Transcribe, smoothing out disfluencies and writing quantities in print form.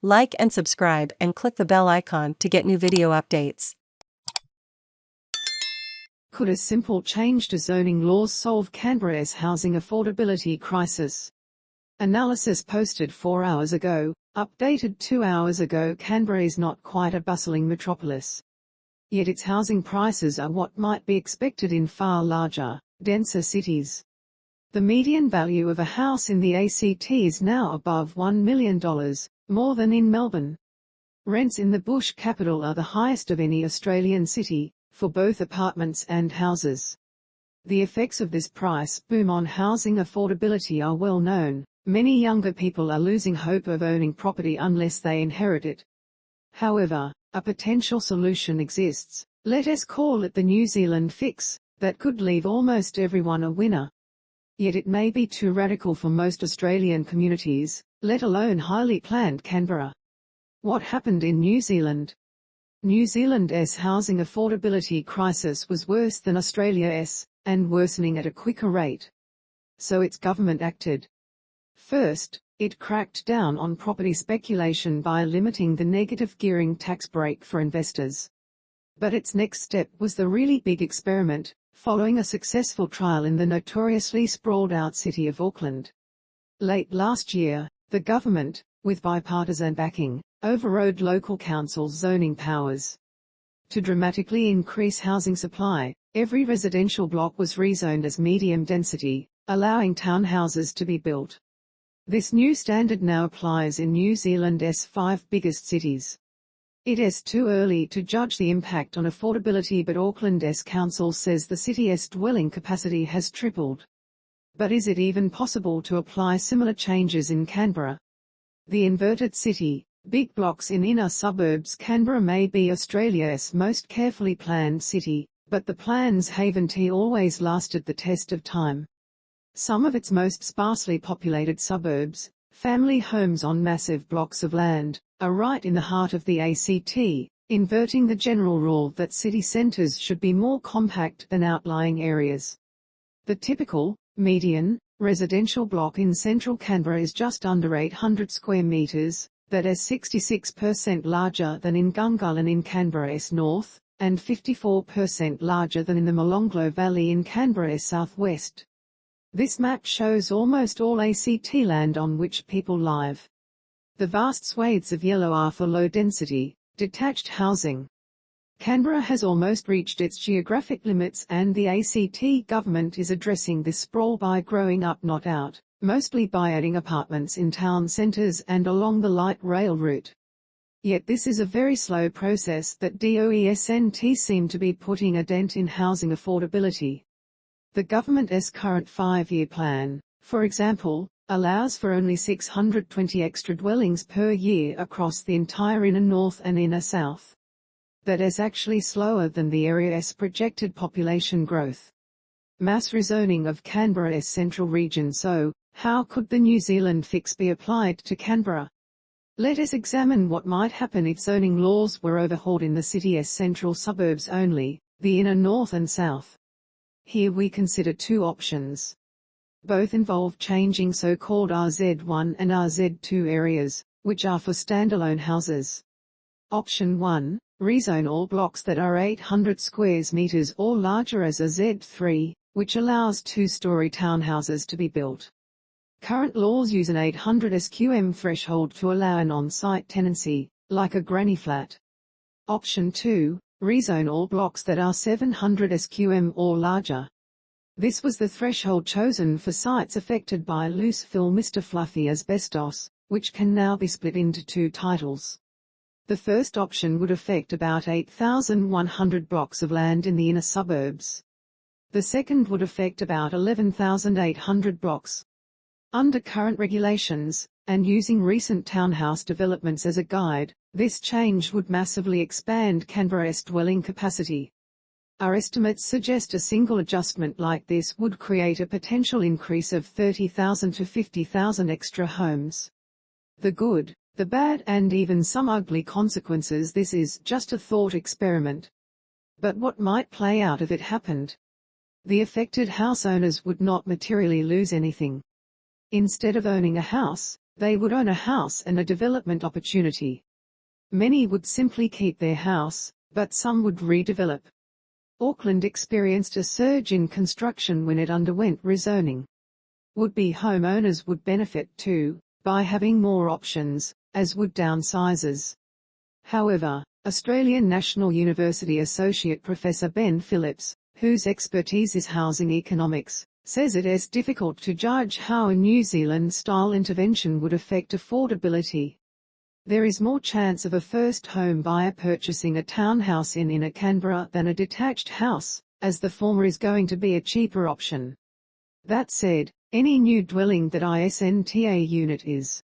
Like and subscribe and click the bell icon to get new video updates. Could a simple change to zoning laws solve Canberra'S housing affordability crisis? Analysis posted 4 hours ago, updated 2 hours ago. Canberra is not quite a bustling metropolis. Yet its housing prices are what might be expected in far larger, denser cities. The median value of a house in the ACT is now above $1 million, more than in Melbourne. Rents in the bush capital are the highest of any Australian city, for both apartments and houses. The effects of this price boom on housing affordability are well known. Many younger people are losing hope of owning property unless they inherit it. However, a potential solution exists. Let us call it the New Zealand fix, that could leave almost everyone a winner. Yet it may be too radical for most Australian communities, let alone highly planned Canberra. What happened in New Zealand? New Zealand's housing affordability crisis was worse than Australia's, and worsening at a quicker rate. So its government acted. First, it cracked down on property speculation by limiting the negative gearing tax break for investors. But its next step was the really big experiment, following a successful trial in the notoriously sprawled out city of Auckland. Late last year, the government, with bipartisan backing, overrode local councils' zoning powers. To dramatically increase housing supply, every residential block was rezoned as medium density, allowing townhouses to be built. This new standard now applies in New Zealand's 5 biggest cities. It is too early to judge the impact on affordability, but Auckland's council says the city's dwelling capacity has tripled. But is it even possible to apply similar changes in Canberra? The inverted city, big blocks in inner suburbs. Canberra may be Australia's most carefully planned city, but the plans haven't always lasted the test of time. Some of its most sparsely populated suburbs, family homes on massive blocks of land, are right in the heart of the ACT, inverting the general rule that city centres should be more compact than outlying areas. The typical, median, residential block in central Canberra is just under 800 square metres, that is 66% larger than in Gungahlin in Canberra'S north, and 54% larger than in the Molonglo Valley in Canberra'S southwest. This map shows almost all ACT land on which people live. The vast swathes of yellow are for low-density, detached housing. Canberra has almost reached its geographic limits, and the ACT government is addressing this sprawl by growing up not out, mostly by adding apartments in town centres and along the light rail route. Yet this is a very slow process that doesn't seem to be putting a dent in housing affordability. The government's current 5-year plan, for example, allows for only 620 extra dwellings per year across the entire inner north and inner south. That is actually slower than the area's projected population growth. Mass rezoning of Canberra''s central region. So, how could the New Zealand fix be applied to Canberra? Let us examine what might happen if zoning laws were overhauled in the city's central suburbs only, the inner north and south. Here we consider 2 options. Both involve changing so-called RZ1 and RZ2 areas, which are for standalone houses. Option 1, rezone all blocks that are 800 square meters or larger as RZ3, which allows 2-story townhouses to be built. Current laws use an 800 SQM threshold to allow an on-site tenancy, like a granny flat. Option 2, rezone all blocks that are 700 SQM or larger. This was the threshold chosen for sites affected by loose fill Mr. Fluffy asbestos, which can now be split into 2 titles. The first option would affect about 8,100 blocks of land in the inner suburbs. The second would affect about 11,800 blocks. Under current regulations, and using recent townhouse developments as a guide, this change would massively expand Canberra'S dwelling capacity. Our estimates suggest a single adjustment like this would create a potential increase of 30,000 to 50,000 extra homes. The good, the bad and even some ugly consequences. This is just a thought experiment. But what might play out if it happened? The affected house owners would not materially lose anything. Instead of owning a house, They would own a house and a development opportunity. Many would simply keep their house, but some would redevelop. Auckland experienced a surge in construction when it underwent rezoning. Would-be homeowners would benefit too, by having more options, as would downsizers. However, Australian National University Associate Professor Ben Phillips, whose expertise is housing economics, says it is difficult to judge how a New Zealand-style intervention would affect affordability. There is more chance of a first home buyer purchasing a townhouse in inner Canberra than a detached house, as the former is going to be a cheaper option. That said, any new dwelling that isn't a unit is